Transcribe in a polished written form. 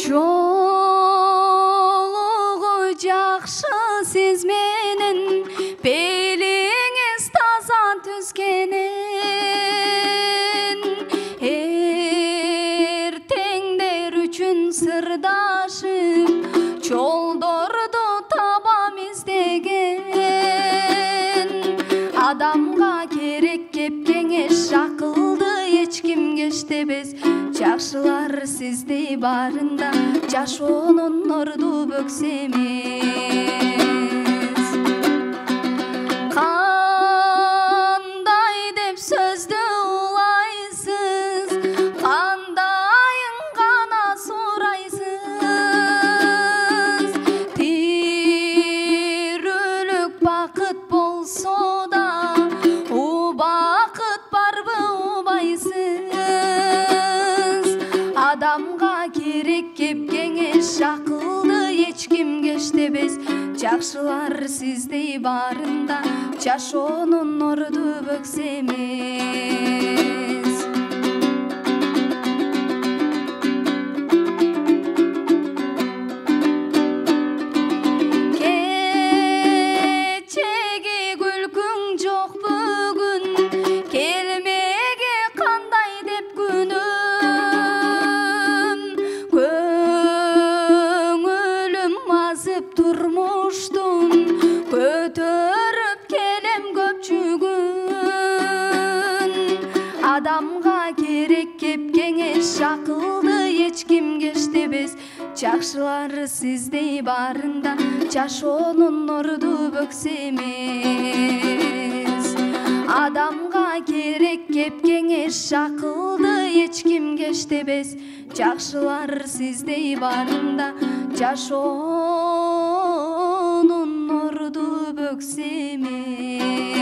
жолугу жакшы сиз менен белиңиз таза түзгенин эртеңдер үчүн сырдашып жолдорду табам издеген адамга керек кеп кеңеш акылды эч кимге иштебес жакшылар сиздей барында жашоонун орду бөксө эмес кандай деп сөздү улайсыз кандайын гана сурайсыз тирүүлүк бакыт болсо да убакыт барбы убайсыз адамга керек кеп кеңеш акылды эч кимге иштебес жакшылар сиздей барында жашоонун орду бөксө эмес кечеги күлкүң жок бүгүн келмеге кандай деп күнүм көңүлүм азып турмуштун көтөрүп келем көпчүгүн адамга керек кеп кеңеш акылды эч кимге иштебес жакшылар сиздей барында жашоонун орду бөксө эмес адамга керек кеп кеңеш акылды эч кимге иштебес жакшылар сиздей барында жашоонун орду бөксө эмес